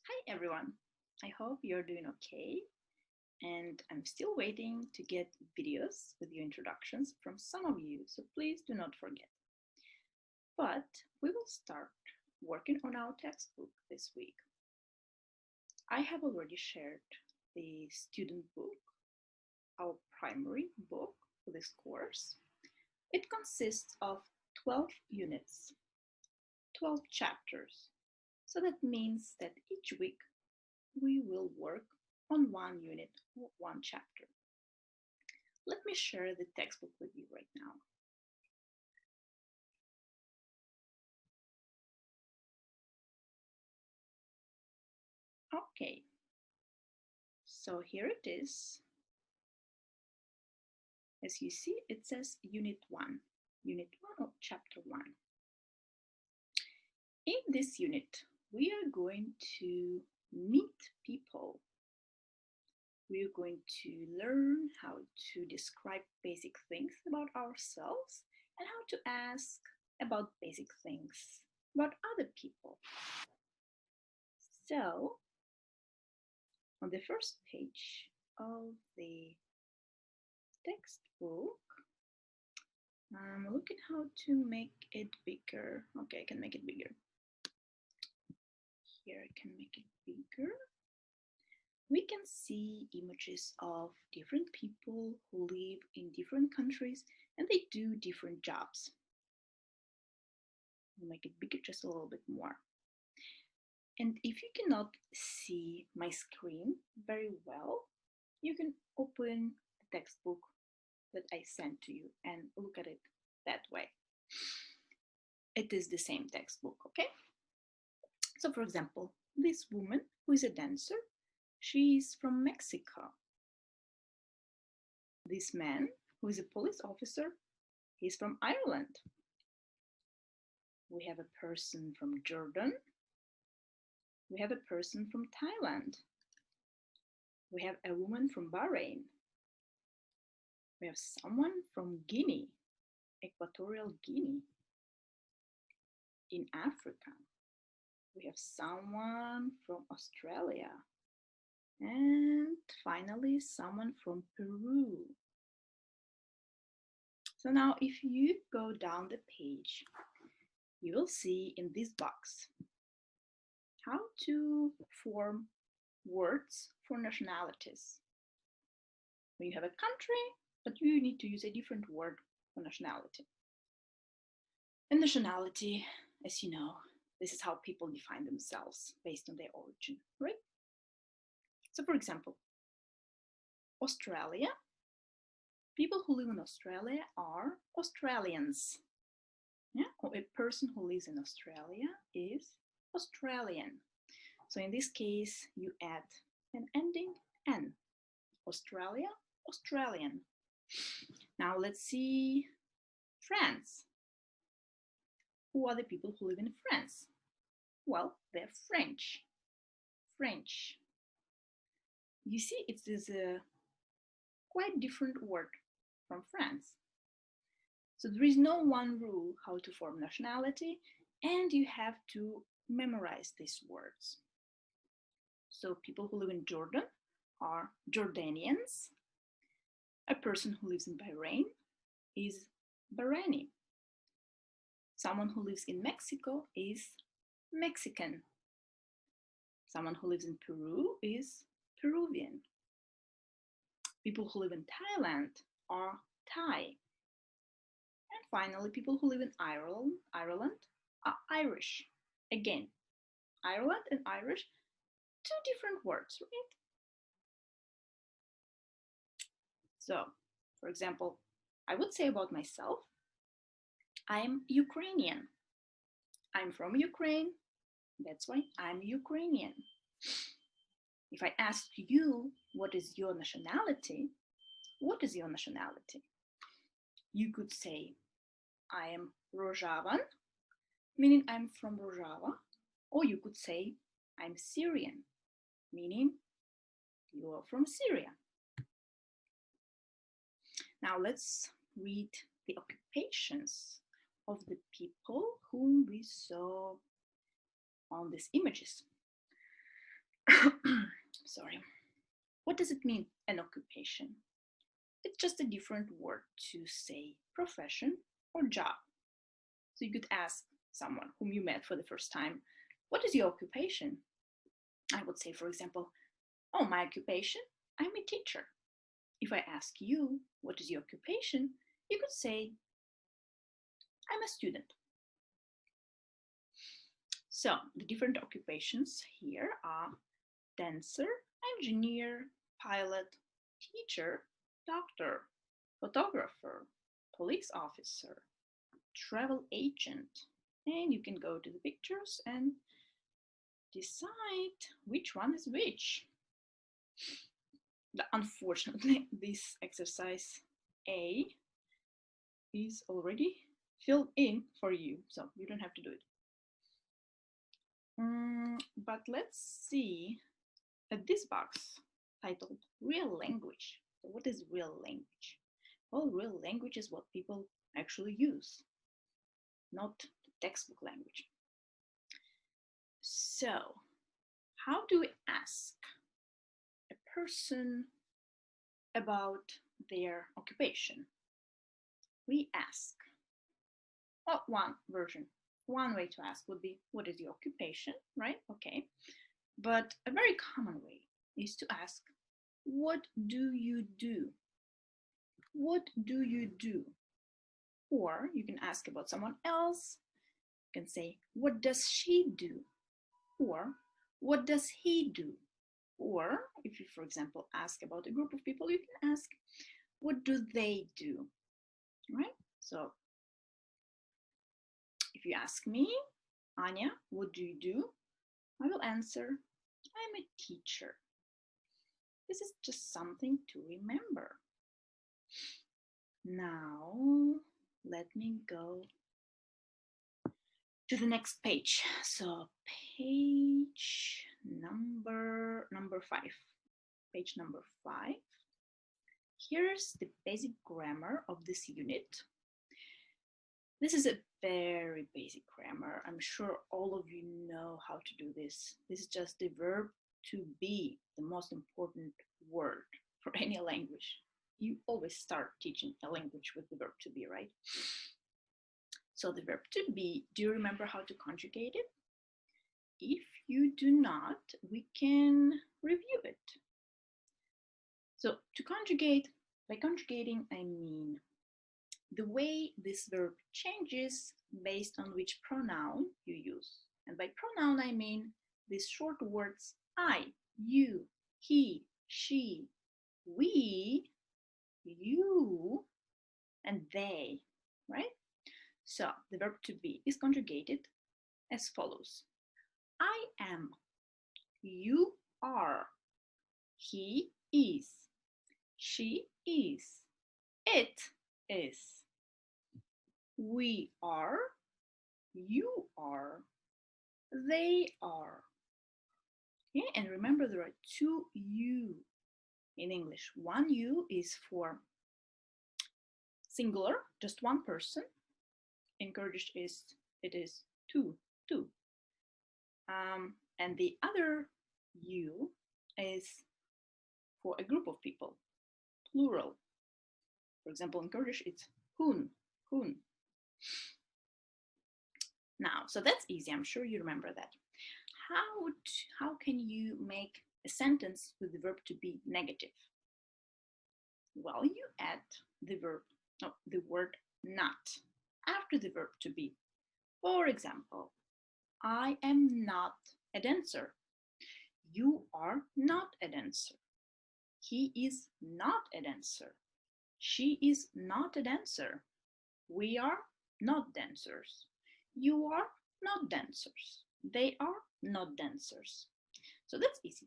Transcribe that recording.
Hi everyone, I hope you're doing okay, and I'm still waiting to get videos with your introductions from some of you, so please do not forget. But we will start working on our textbook this week. I have already shared the student book, our primary book for this course. It consists of 12 units, 12 chapters. So that means that each week we will work on one unit or one chapter. Let me share the textbook with you right now. Okay, so here it is. As you see, it says Unit 1 of Chapter 1. In this unit, we are going to meet people. We are going to learn how to describe basic things about ourselves and how to ask about basic things about other people. So, on the first page of the textbook, I'm looking how to make it bigger. Okay, I can make it bigger. Here I can make it bigger. We can see images of different people who live in different countries and they do different jobs. I'll make it bigger just a little bit more. And if you cannot see my screen very well, you can open the textbook that I sent to you and look at it that way. It is the same textbook, okay? So for example, this woman who is a dancer, she is from Mexico. This man who is a police officer, he's from Ireland. We have a person from Jordan. We have a person from Thailand. We have a woman from Bahrain. We have someone from Guinea, Equatorial Guinea. In Africa, we have someone from Australia. And finally, someone from Peru. So now if you go down the page, you will see in this box how to form words for nationalities. When you have a country, but you need to use a different word for nationality. And nationality, as you know, this is how people define themselves based on their origin, right? So for example, Australia, people who live in Australia are Australians. Yeah? Or a person who lives in Australia is Australian. So in this case, you add an ending N. Australia, Australian. Now let's see France. Who are the people who live in France? Well, they're French. French. You see, it is a quite different word from France. So there is no one rule how to form nationality, and you have to memorize these words. So people who live in Jordan are Jordanians. A person who lives in Bahrain is Bahraini. Someone who lives in Mexico is Mexican. Someone who lives in Peru is Peruvian. People who live in Thailand are Thai. And finally, people who live in Ireland are Irish. Again, Ireland and Irish, two different words, right? So, for example, I would say about myself, I'm Ukrainian. I'm from Ukraine, that's why I'm Ukrainian. If I ask you, what is your nationality? What is your nationality? You could say, I am Rojavan, meaning I'm from Rojava, or you could say, I'm Syrian, meaning you are from Syria. Now let's read the occupations of the people whom we saw on these images. Sorry. What does it mean, an occupation? It's just a different word to say profession or job. So you could ask someone whom you met for the first time, what is your occupation? I would say, for example, oh, my occupation, I'm a teacher. If I ask you, what is your occupation? You could say, I'm a student. So the different occupations here are dancer, engineer, pilot, teacher, doctor, photographer, police officer, travel agent. And you can go to the pictures and decide which one is which. Unfortunately, this exercise A is already filled in for you, so you don't have to do it. But let's see at this box titled Real Language. So what is real language? Well, real language is what people actually use, not the textbook language. So, how do we ask a person about their occupation? We ask, well, one way to ask would be, what is your occupation, right? Okay. But a very common way is to ask, what do you do? What do you do? Or you can ask about someone else. You can say, what does she do? Or what does he do? Or if you, for example, ask about a group of people, you can ask, what do they do? Right? So if you ask me, Anya, what do you do? I will answer, I'm a teacher. This is just something to remember. Now, let me go to the next page. So page number 5. Page number 5. Here's the basic grammar of this unit. This is a very basic grammar. I'm sure all of you know how to do this. This is just the verb to be, the most important word for any language. You always start teaching a language with the verb to be, right? So the verb to be, do you remember how to conjugate it? If you do not, we can review it. So to conjugate, by conjugating, I mean the way this verb changes based on which pronoun you use. And by pronoun, I mean these short words I, you, he, she, we, you, and they, right? So the verb to be is conjugated as follows. I am, you are, he is, she is, it is, we are, you are, they are. Yeah, and remember there are two you in English. One you is for singular, just one person. In Kurdish it is two. And the other you is for a group of people, plural. For example, in Kurdish it's hun. Now, so that's easy. I'm sure you remember that. How can you make a sentence with the verb to be negative? Well, you add the word not after the verb to be. For example, I am not a dancer. You are not a dancer. He is not a dancer. She is not a dancer. We are not dancers. You are not dancers. They are not dancers. So that's easy.